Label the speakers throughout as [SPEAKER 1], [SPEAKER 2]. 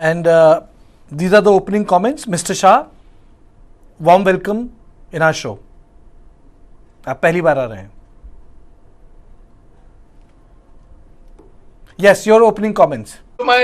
[SPEAKER 1] And these are the opening comments. Mr. Shah, warm welcome in our show. आप पहली बार आ रहे हैं. Yes, your opening comments.
[SPEAKER 2] My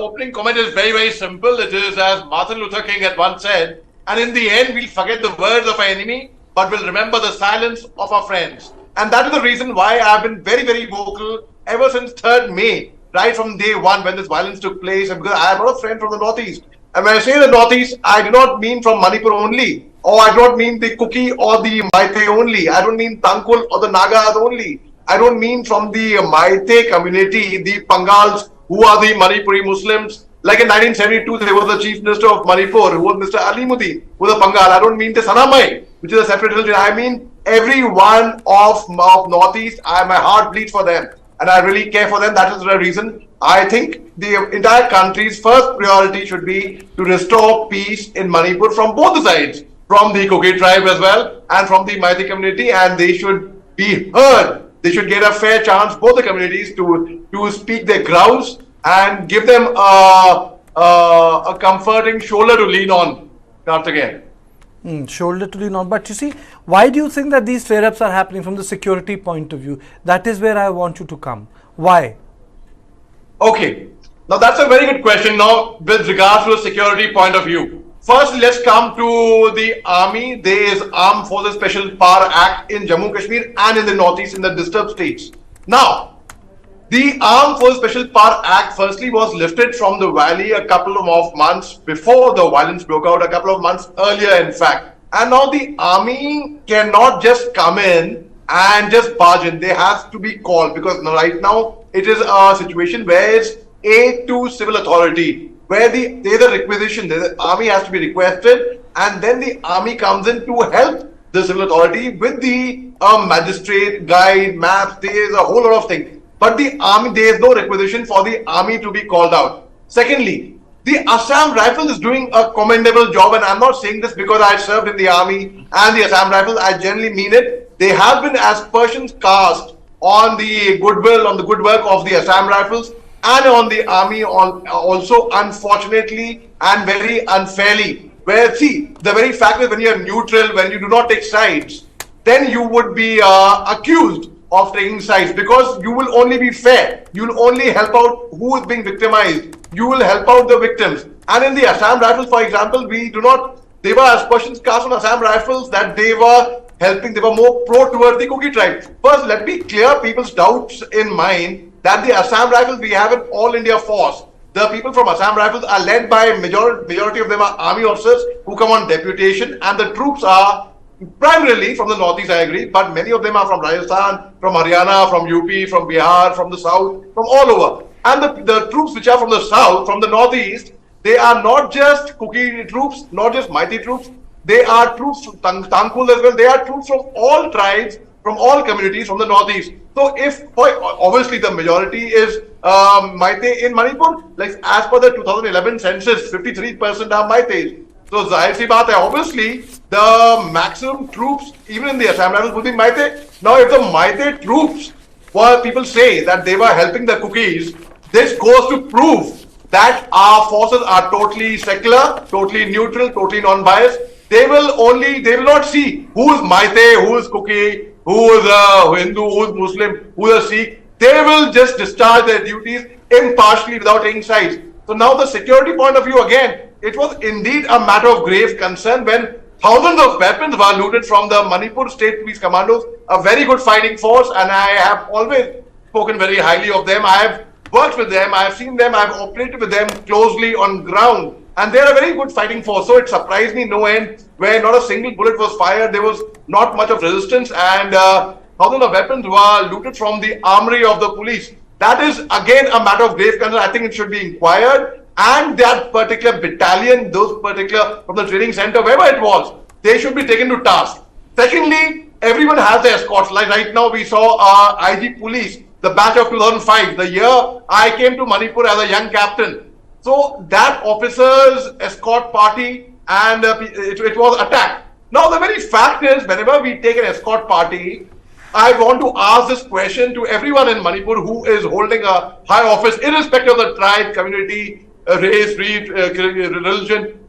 [SPEAKER 2] opening comment is very, very simple. It is as Martin Luther King had once said, and in the end, we'll forget the words of our enemy, but we'll remember the silence of our friends. And that is the reason why I've been very, very vocal ever since 3rd May, right from day one when this violence took place. And because I have a lot of friends from the Northeast. And when I say the Northeast, I do not mean from Manipur only, or I do not mean the Kuki or the Maite only. I don't mean Tangkul or the Nagas only. I don't mean from the Maite community, the Pangals, who are the Manipuri Muslims. Like in 1972, there was the Chief Minister of Manipur, who was Mr. Ali Mudi, who was a Pangal. I don't mean the Sanamai, which is a separate religion. I mean every one of Northeast. My heart bleeds for them. And I really care for them. That is the reason I think the entire country's first priority should be to restore peace in Manipur from both the sides, from the Kuki tribe as well and from the Maite community, and they should be heard. They should get a fair chance, both the communities, to speak their grounds and give them a comforting shoulder to lean on. Not again.
[SPEAKER 1] Shoulder to lean on. But you see, why do you think that these flare-ups are happening from the security point of view? That is where I want you to come. Why?
[SPEAKER 2] Okay. Now that's a very good question. Now, with regards to the security point of view. First, let's come to the army. There is Armed Forces Special Power Act in Jammu Kashmir and in the Northeast in the disturbed states. Now, the Armed Forces Special Power Act firstly was lifted from the valley a couple of months before the violence broke out, a couple of months earlier in fact. And now the army cannot just come in and just barge in. They have to be called, because right now it is a situation where it's aid to civil authority, where there's a requisition, the army has to be requested, and then the army comes in to help the civil authority with the magistrate, guide, maps. There's a whole lot of things. But the army, there is no requisition for the army to be called out. Secondly, the Assam Rifles is doing a commendable job, and I'm not saying this because I served in the army and the Assam Rifles. I generally mean it. They have been aspersions cast on the goodwill, on the good work of the Assam Rifles and on the army also, unfortunately and very unfairly. Where, see, the very fact is when you are neutral, when you do not take sides, then you would be accused of taking sides, because you will only be fair. You will only help out who is being victimized. You will help out the victims. And in the Assam Rifles, for example, they were aspersions cast on Assam Rifles that they were helping, they were more pro towards the Kuki tribe. First, let me clear people's doubts in mind that the Assam Rifles, we have an all India force. The people from Assam Rifles are led by majority of them are army officers who come on deputation, and the troops are primarily from the Northeast, I agree, but many of them are from Rajasthan, from Haryana, from UP, from Bihar, from the South, from all over. And the troops which are from the South, from the Northeast, they are not just Kuki troops, not just Maite troops, they are troops from Tangkul as well. They are troops from all tribes, from all communities from the Northeast. So obviously the majority is Maite in Manipur, like as per the 2011 census, 53% are Maites. So zahir si baat hai, obviously the maximum troops even in the Assam Rifles will be Maite. Now if the Maite troops, well, people say that they were helping the Kukis, this goes to prove that our forces are totally secular, totally neutral, totally non-biased. They will not see who is Maite, who is Kuki, who is Hindu, who is Muslim, who is Sikh. They will just discharge their duties impartially without taking sides. So now the security point of view again, it was indeed a matter of grave concern when thousands of weapons were looted from the Manipur State Police Commandos, a very good fighting force, and I have always spoken very highly of them. I have worked with them, I have seen them, I have operated with them closely on ground, and they are a very good fighting force. So it surprised me no end, where not a single bullet was fired, there was not much of resistance, and thousands of weapons were looted from the armory of the police. That is again a matter of grave concern. I think it should be inquired. And that particular battalion, those particular from the training center, wherever it was, they should be taken to task. Secondly, everyone has their escorts. Like right now, we saw IG Police, the batch of 2005, the year I came to Manipur as a young captain. So that officer's escort party, and it was attacked. Now the very fact is, whenever we take an escort party, I want to ask this question to everyone in Manipur who is holding a high office, irrespective of the tribe, community, race, creed, religion.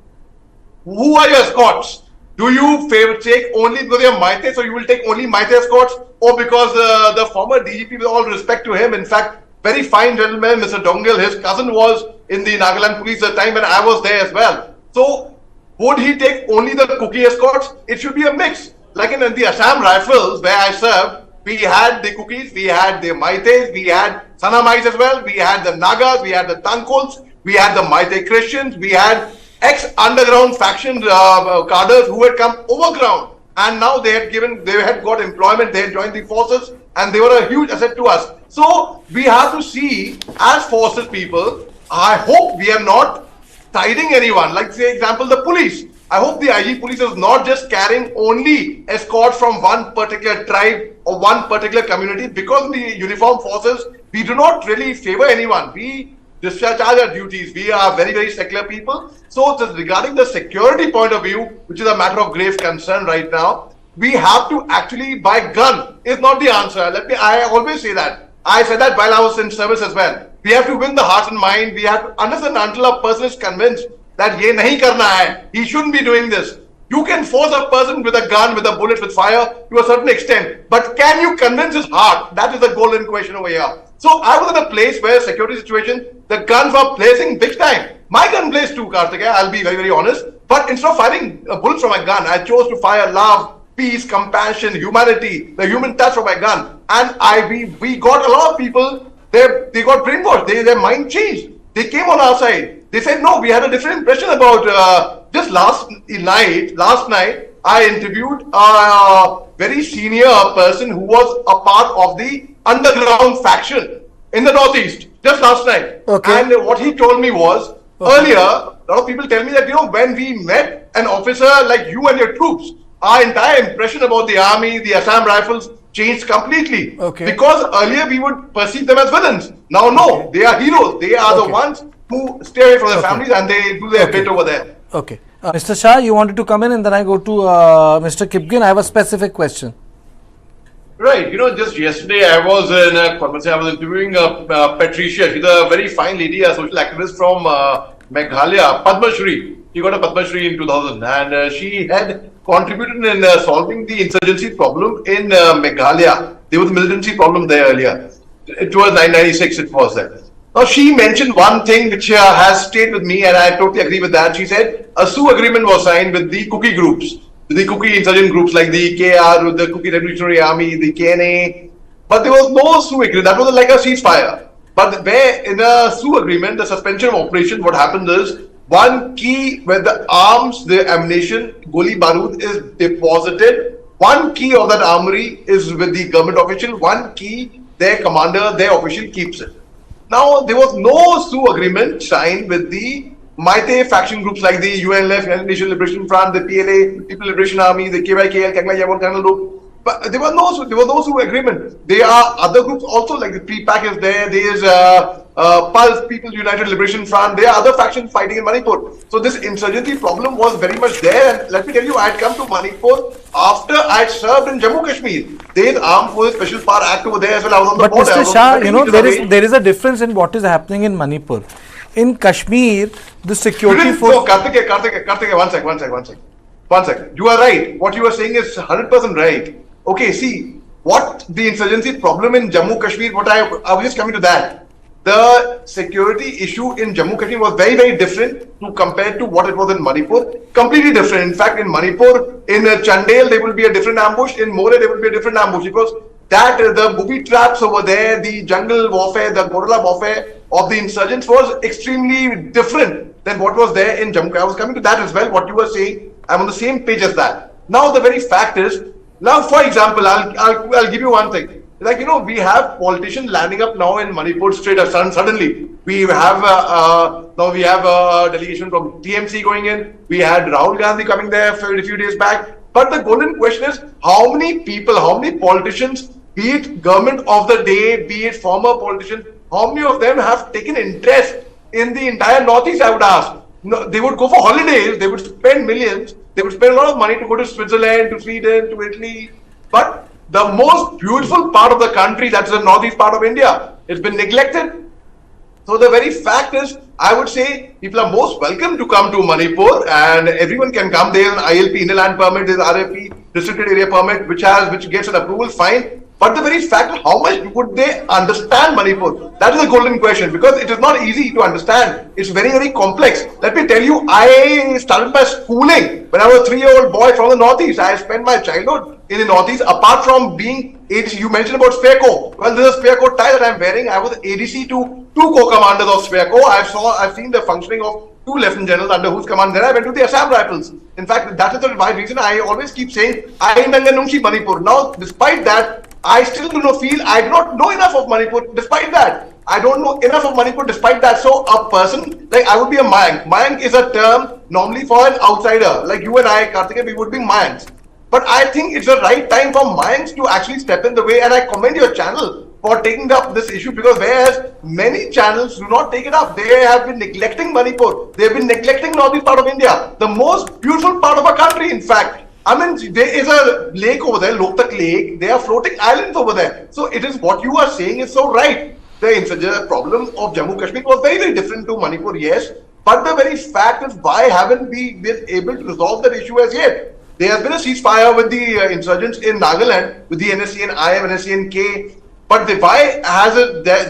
[SPEAKER 2] Who are your escorts? Do you take only because you're Maite, so you will take only Maite escorts, or because the former DGP, with all respect to him, in fact, very fine gentleman, Mr. Dongil, his cousin was in the Nagaland police at the time when I was there as well. So, would he take only the cookie escorts? It should be a mix. Like in the Assam Rifles, where I served, we had the cookies, we had the Maites, we had Sanamites as well, we had the Nagas, we had the Tankols, we had the Maite Christians, we had ex-underground faction cadres who had come overground, and now they had got employment, they had joined the forces, and they were a huge asset to us. So we have to see, as forces people, I hope we are not tiding anyone, like say example the police. I hope the IG police is not just carrying only escorts from one particular tribe or one particular community, because the uniformed forces, we do not really favor anyone. We discharge our duties. We are very, very secular people. So regarding the security point of view, which is a matter of grave concern right now, we have to actually buy gun is not the answer. I always say that. I said that while I was in service as well. We have to win the heart and mind. We have to understand until a person is convinced that ye nahi karna hai, he shouldn't be doing this. You can force a person with a gun, with a bullet, with fire to a certain extent. But can you convince his heart? That is the golden question over here. So I was in a place where security situation, the guns were blazing big time. My gun blazed too, Karthikeya, I'll be very, very honest. But instead of firing bullets from my gun, I chose to fire love, peace, compassion, humanity, the human touch from my gun. And we got a lot of people, they got brainwashed, their mind changed. They came on our side. They said, no, we had a different impression about just last night, I interviewed a very senior person who was a part of the underground faction in the Northeast just last night.
[SPEAKER 1] Okay.
[SPEAKER 2] And what he told me was, earlier, a lot of people tell me that, when we met an officer like you and your troops, our entire impression about the army, the Assam Rifles changed completely.
[SPEAKER 1] Okay.
[SPEAKER 2] Because earlier we would perceive them as villains. Now, no, they are heroes. They are the ones who stay away from their families and they do their bit over there.
[SPEAKER 1] Okay. Mr. Shah, you wanted to come in and then I go to Mr. Kipgin. I have a specific question.
[SPEAKER 2] Right. Just yesterday I was in a conversation. I was interviewing Patricia. She's a very fine lady, a social activist from Meghalaya, Padma Shri. She got a Padma Shri in 2000 and she had contributed in solving the insurgency problem in Meghalaya. There was a militancy problem there earlier. It was 1996, it was there. Now, she mentioned one thing which has stayed with me and I totally agree with that. She said a SU agreement was signed with the cookie groups, the cookie insurgent groups like the KR, the Cookie Revolutionary Army, the KNA. But there was no SU agreement. That was like a ceasefire. But where in a SU agreement, the suspension of operation, what happens is one key where the arms, the ammunition, Goli Barood is deposited. One key of that armory is with the government official. One key, their commander, their official keeps it. Now, there was no SU agreement signed with the Maite faction groups like the UNLF, United Nation Liberation Front, the PLA, People Liberation Army, the KYKL, Kangla Yamon Kanal Group. But there was no SU agreement. There are other groups also, like the Pre-Pack is there. There is Pulse, People United Liberation Front. There are other factions fighting in Manipur. So this insurgency problem was very much there. And let me tell you, I had come to Manipur after I had served in Jammu Kashmir. There is Armed Forces Special Power Act over there as well. I was on the border.
[SPEAKER 1] Mr. Shah, there is a difference in what is happening in Manipur. In Kashmir, the security force...
[SPEAKER 2] So, Karthikeya, one second. You are right. What you are saying is 100% right. Okay, see, what the insurgency problem in Jammu Kashmir, I was just coming to that. The security issue in Jammu Kashmir was very, very different to compare to what it was in Manipur. Completely different. In fact, in Manipur, in Chandel, there will be a different ambush. In More, there will be a different ambush because the booby traps over there, the jungle warfare, the guerrilla warfare of the insurgents was extremely different than what was there in Jammu. I was coming to that as well. What you were saying, I'm on the same page as that. Now, the very fact is, now, for example, I'll give you one thing. Like, we have politicians landing up now in Manipur straight up suddenly. We have now we have a delegation from TMC going in. We had Rahul Gandhi coming there a few days back. But the golden question is, how many people, how many politicians, be it government of the day, be it former politicians, how many of them have taken interest in the entire Northeast, I would ask. No, they would go for holidays, they would spend millions, they would spend a lot of money to go to Switzerland, to Sweden, to Italy. But the most beautiful part of the country, that's the northeast part of India, it's been neglected. So the very fact is, I would say people are most welcome to come to Manipur, and everyone can come. There is an ILP, inland permit, there is RFP, restricted area permit, which gets an approval, fine. But the very fact is, how much would they understand Manipur? That is the golden question, because it is not easy to understand. It's very, very complex. Let me tell you, I started my schooling when I was a 3-year-old boy from the Northeast. I spent my childhood in the Northeast. Apart from being ADC, you mentioned about Spearco. Well, this is a Spearco tie that I'm wearing. I was ADC to two co-commanders of Spearco. I've seen the functioning of two lieutenant generals under whose command. Then I went to the Assam Rifles. In fact, that is the reason I always keep saying I am Nanganungshi Manipur. Now, despite that, I still do not feel I do not know enough of Manipur. Despite that, I don't know enough of Manipur. Despite that, so a person like I would be a Mayank. Mayank is a term normally for an outsider, like you and I, Karthikeyan. We would be Mayanks. But I think it's the right time for Mayanks to actually step in the way, and I commend your channel for taking up this issue, because whereas many channels do not take it up, they have been neglecting Manipur. They have been neglecting northeast part of India, the most beautiful part of our country, in fact. I mean, there is a lake over there, Loktak Lake. There are floating islands over there. So it is what you are saying is so right. The insurgent problem of Jammu Kashmir was very, very different to Manipur, yes. But the very fact is, why haven't we been able to resolve that issue as yet? There has been a ceasefire with the insurgents in Nagaland, with the NSC and IM, NSC and K. But why has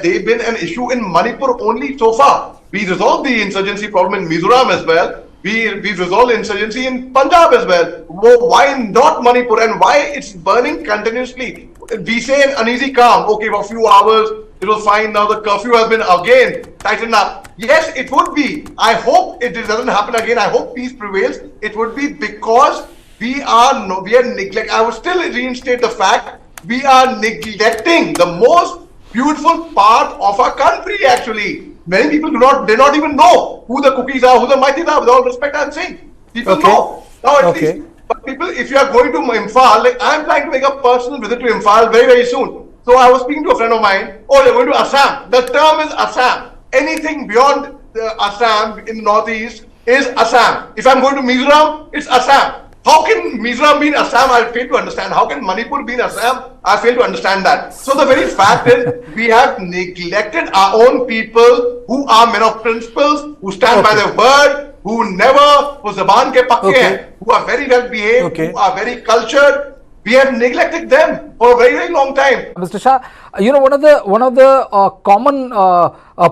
[SPEAKER 2] they been an issue in Manipur only so far? We resolved the insurgency problem in Mizoram as well. We resolved insurgency in Punjab as well. Why not Manipur, and why it's burning continuously? We say an uneasy calm. Okay, for a few hours it was fine. Now the curfew has been again tightened up. Yes, it would be. I hope it doesn't happen again. I hope peace prevails. It would be because we are neglecting. I would still reinstate the fact we are neglecting the most beautiful part of our country. Actually, many people do not even know who the cookies are, who the Maitis are. With all respect, I'm saying people know now at least. But people, if you are going to Imphal, like I'm planning to make a personal visit to Imphal very, very soon. So I was speaking to a friend of mine. Oh, they're going to Assam. The term is Assam. Anything beyond Assam in the northeast is Assam. If I'm going to Mizoram, it's Assam. How can Mizoram be in Assam? I fail to understand. How can Manipur be in Assam? I fail to understand that. So the very fact is, we have neglected our own people who are men of principles, who stand by their word, who never was zaban ke pakke hain, who are very well behaved, who are very cultured. We have neglected them for a very, very long time.
[SPEAKER 3] Mr. Shah, you know, one of the common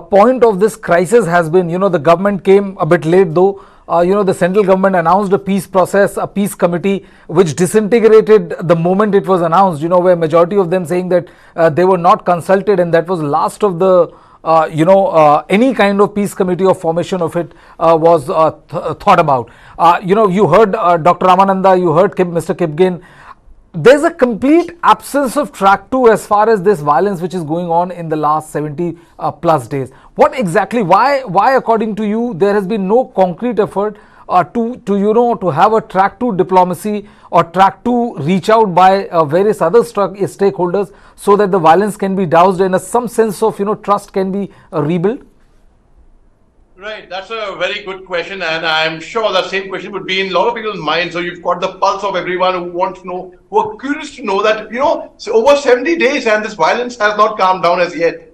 [SPEAKER 3] point of this crisis has been, you know, the government came a bit late though. You know, the central government announced a peace process, a peace committee, which disintegrated the moment it was announced, you know, where majority of them saying that they were not consulted, and that was last of the, any kind of peace committee or formation of it was thought about. You know, you heard Dr. Ramananda, you heard Mr. Kipgen. There's a complete absence of track two as far as this violence which is going on in the last 70 plus days. What exactly, why according to you there has been no concrete effort to have a track two diplomacy or track two reach out by various other stakeholders so that the violence can be doused and some sense of, you know, trust can be rebuilt?
[SPEAKER 2] Right, that's a very good question, and I'm sure that same question would be in a lot of people's minds. So you've got the pulse of everyone who wants to know, who are curious to know that, you know, so over 70 days and this violence has not calmed down as yet.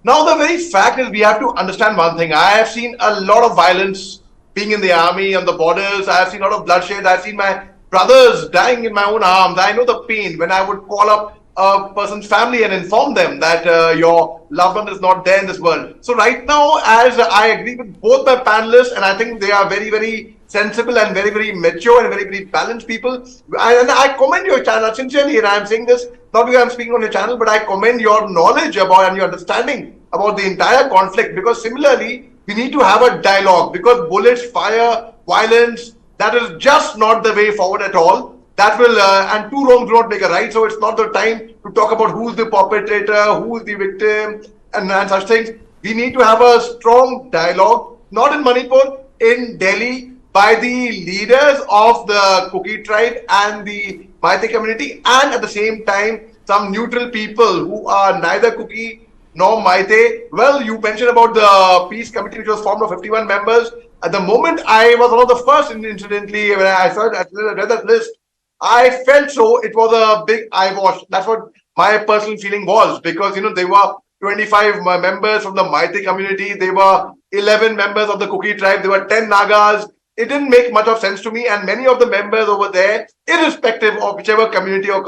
[SPEAKER 2] Now, the very fact is we have to understand one thing. I have seen a lot of violence being in the army, on the borders. I have seen a lot of bloodshed. I've seen my brothers dying in my own arms. I know the pain when I would call up a person's family and inform them that your loved one is not there in this world. So right now, as I agree with both my panelists, and I think they are very, very sensible and very, very mature and very, very balanced people. And I commend your channel sincerely, and I'm saying this not because I'm speaking on your channel, but I commend your knowledge about and your understanding about the entire conflict, because similarly, we need to have a dialogue, because bullets, fire, violence, that is just not the way forward at all. That will, and two wrongs do not make a right. So it's not the time to talk about who's the perpetrator, who's the victim, and such things. We need to have a strong dialogue, not in Manipur, in Delhi, by the leaders of the Kuki tribe and the Maite community, and at the same time, some neutral people who are neither Kuki nor Maite. Well, you mentioned about the peace committee, which was formed of 51 members. At the moment, I was one of the first, incidentally, when I read that list, I felt so it was a big eyewash. That's what my personal feeling was, because, you know, they were 25 members from the Maite community. There were 11 members of the Kuki tribe. There were 10 Nagas. It didn't make much of sense to me. And many of the members over there, irrespective of whichever community or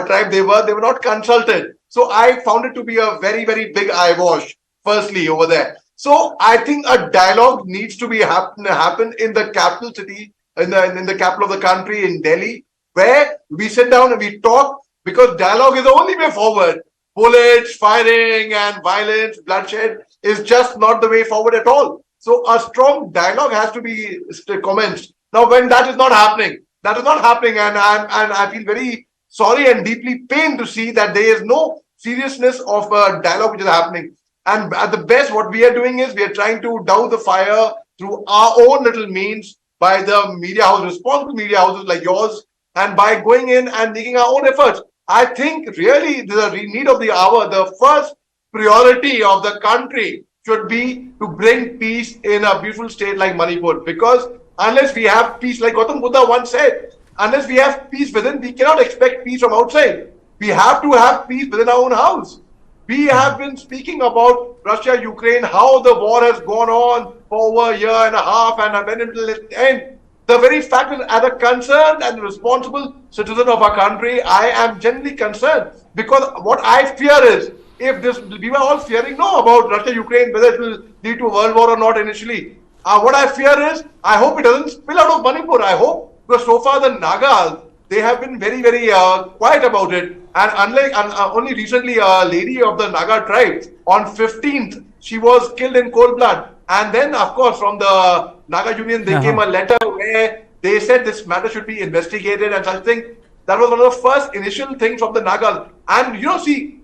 [SPEAKER 2] tribe they were not consulted. So I found it to be a very, very big eyewash, firstly, over there. So I think a dialogue needs to be happen in the capital city, in the capital of the country, in Delhi, where we sit down and we talk, because dialogue is the only way forward. Bullets, firing, and violence, bloodshed is just not the way forward at all. So a strong dialogue has to be commenced. Now, when that is not happening, and I feel very sorry and deeply pained to see that there is no seriousness of a dialogue which is happening. And at the best, what we are doing is we are trying to douse the fire through our own little means by the media house, responsible media houses like yours, and by going in and making our own efforts. I think really the need of the hour, the first priority of the country should be to bring peace in a beautiful state like Manipur. Because unless we have peace, like Gautam Buddha once said, unless we have peace within, we cannot expect peace from outside. We have to have peace within our own house. We have been speaking about Russia, Ukraine, how the war has gone on for over a year and a half, and when it will end. The very fact that as a concerned and responsible citizen of our country, I am genuinely concerned, because what I fear is, if this, we were all fearing about Russia, Ukraine, whether it will lead to a world war or not initially. What I fear is, I hope it doesn't spill out of Manipur. I hope, because so far the Nagas, they have been very, very quiet about it. And only recently, a lady of the Naga tribe, on 15th, she was killed in cold blood. And then, of course, from the Naga Union, there came a letter where they said this matter should be investigated and such thing. That was one of the first initial things from the Nagas. And see,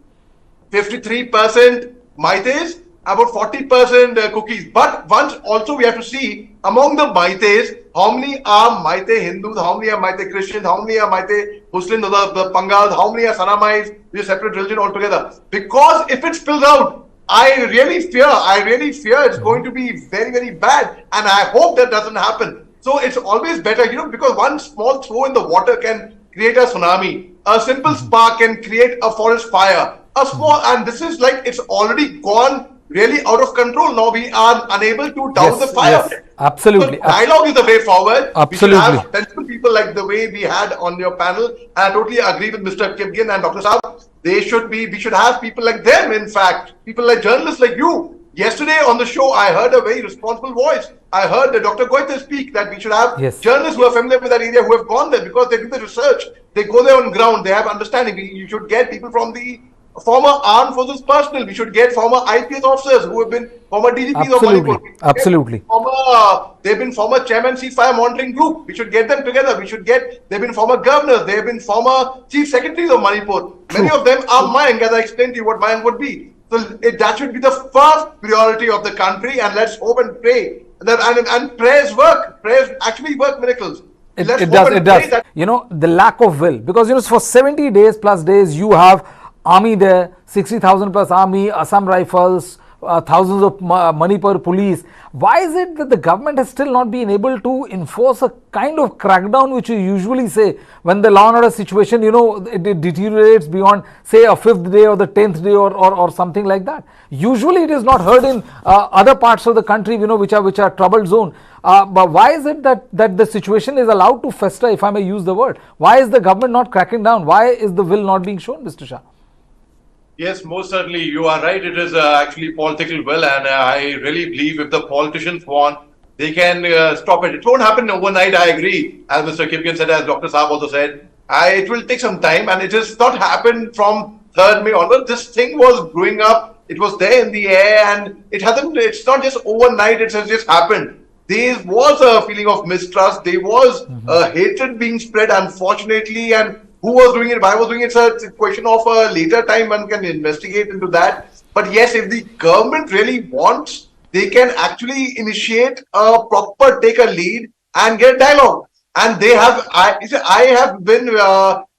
[SPEAKER 2] 53% Maites, about 40% cookies. But once also we have to see among the Maites, how many are Maite Hindus, how many are Maite Christians, how many are Maite Muslims, the Pangals, how many are Sanamites, which is a separate religion altogether. Because if it spills out, I really fear it's going to be very, very bad. And I hope that doesn't happen. So it's always better, because one small throw in the water can create a tsunami. A simple spark can create a forest fire. And this is like, it's already gone really out of control. Now we are unable to douse the fire.
[SPEAKER 3] Yes, absolutely.
[SPEAKER 2] So dialogue is the way forward.
[SPEAKER 3] Absolutely.
[SPEAKER 2] We should have sensible people like the way we had on your panel. And I totally agree with Mr. Kipgen and Dr. Saab. We should have people like them, in fact. People like journalists like you. Yesterday on the show, I heard a very responsible voice. I heard Dr. Goite speak that we should have journalists who are familiar with that area, who have gone there because they do the research. They go there on ground. They have understanding. You should get people from the former armed forces personnel. We should get former IPS officers who have been former DGPs of Manipur.
[SPEAKER 3] Absolutely.
[SPEAKER 2] They've been former chairman ceasefire monitoring group. We should get them together. They've been former governors. They've been former chief secretaries of Manipur. Many of them are Mayank, as I explained to you what Mayank would be. So that should be the first priority of the country, and let's hope and pray that and prayers work. Prayers actually work miracles.
[SPEAKER 3] It does. The lack of will, because for 70 days plus days you have army there, 60,000 plus army, Assam rifles, thousands of Manipur police. Why is it that the government has still not been able to enforce a kind of crackdown which you usually say when the law and order situation, it deteriorates beyond, say, a 5th day or the 10th day or something like that? Usually it is not heard in other parts of the country, which are troubled zone. But why is it that the situation is allowed to fester, if I may use the word? Why is the government not cracking down? Why is the will not being shown, Mr. Shah?
[SPEAKER 2] Yes, most certainly. You are right. It is actually political will, and I really believe if the politicians want, they can stop it. It won't happen overnight, I agree. As Mr. Kipken said, as Dr. Saab also said, it will take some time, and it has not happened from 3rd May onward. This thing was growing up. It was there in the air, and it's not just overnight. It has just happened. There was a feeling of mistrust. There was hatred being spread, unfortunately, and who was doing it, why was doing it, it's a question of a later time. One can investigate into that. But yes, if the government really wants, they can actually initiate a take a lead and get dialogue. And they have, I have been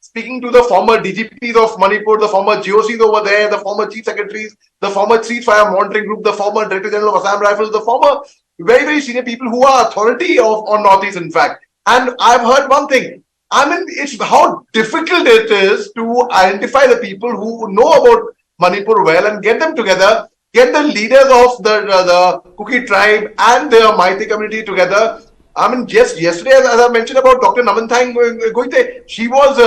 [SPEAKER 2] speaking to the former DGPs of Manipur, the former GOCs over there, the former chief secretaries, the former ceasefire monitoring group, the former director general of Assam Rifles, the former very, very senior people who are authority on Northeast, in fact. And I've heard one thing. It's how difficult it is to identify the people who know about Manipur well and get them together, get the leaders of the Kuki tribe and the Maithei community together. I mean, just yesterday, as I mentioned about Dr. Namanthang Goite, she was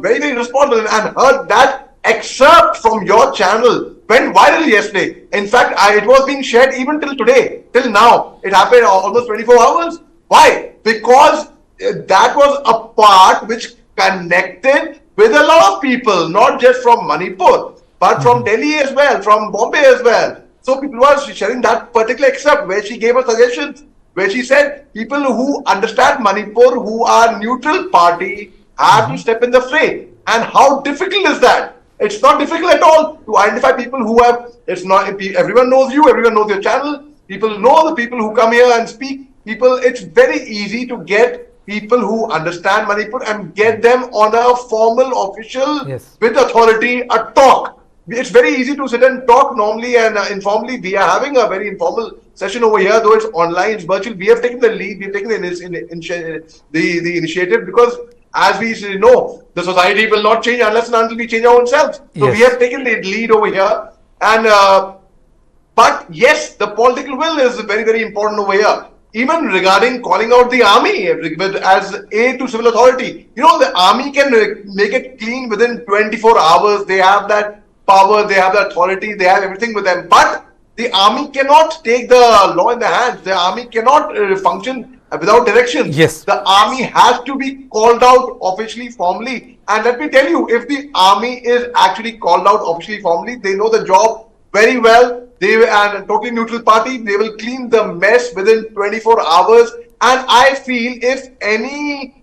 [SPEAKER 2] very, very responsible, and that excerpt from your channel went viral yesterday. In fact, it was being shared even till today, till now. It happened almost 24 hours. Why? Because that was a part which connected with a lot of people, not just from Manipur, but from Delhi as well, from Bombay as well. So people were sharing that particular excerpt where she gave us suggestions, where she said people who understand Manipur, who are neutral party, have to step in the fray. And how difficult is that? It's not difficult at all to identify people who have, it's not, everyone knows you, everyone knows your channel, people know the people who come here and speak, it's very easy to get people who understand Manipur and get them on a formal, official, with authority, a talk. It's very easy to sit and talk normally and informally. We are having a very informal session over here, though it's online, it's virtual. We have taken the lead, we've taken the initiative, because as we know, the society will not change unless and until we change our own selves. So we have taken the lead over here. And but yes, the political will is very, very important over here. Even regarding calling out the army as aid to civil authority. You know, the army can make it clean within 24 hours. They have that power, they have the authority, they have everything with them. But the army cannot take the law in their hands. The army cannot function without direction. The army has to be called out officially, formally. And let me tell you, if the army is actually called out officially, formally, they know the job very well. They are a totally neutral party. They will clean the mess within 24 hours. And I feel if any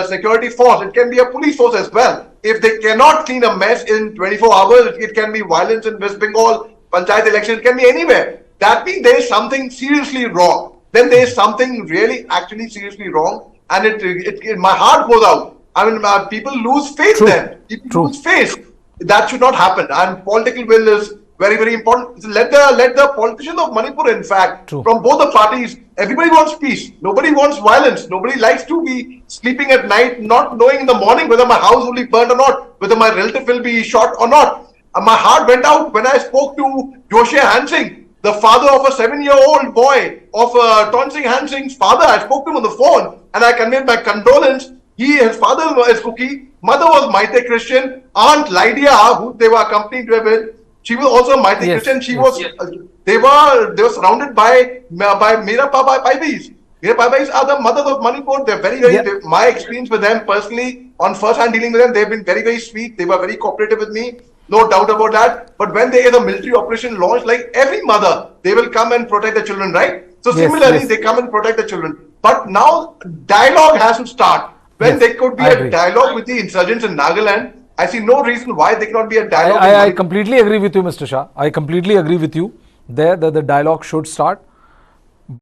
[SPEAKER 2] security force, it can be a police force as well, if they cannot clean a mess in 24 hours, it can be violence in West Bengal, panchayat election, it can be anywhere. That means there is something seriously wrong. Then there is something really actually seriously wrong. And my heart goes out. I mean, people lose faith then. People lose faith. That should not happen. And political will is very, very important. Let the politicians of Manipur, in fact, from both the parties, everybody wants peace. Nobody wants violence. Nobody likes to be sleeping at night, not knowing in the morning whether my house will be burned or not, whether my relative will be shot or not. My heart went out when I spoke to Joshua Hansing, the father of a 7-year-old boy, of Tonsing Hansing's father. I spoke to him on the phone and I conveyed my condolence. His father is Kuki, mother was Maithei Christian, Aunt Lydia, who they were accompanied with, she was also Maithei Christian. She was. They were surrounded by Mera Paibis. Mera Paibis are the mothers of Manipur. They're very, very. My experience with them personally, on first-hand dealing with them, they've been very, very sweet. They were very cooperative with me. No doubt about that. But when there is a military operation launched, like every mother, they will come and protect the children, right? So similarly, they come and protect the children. But now dialogue has to start. When there could be a dialogue with the insurgents in Nagaland, I see no reason why there cannot be a dialogue.
[SPEAKER 3] I completely agree with you, Mr. Shah. I completely agree with you. The dialogue should start.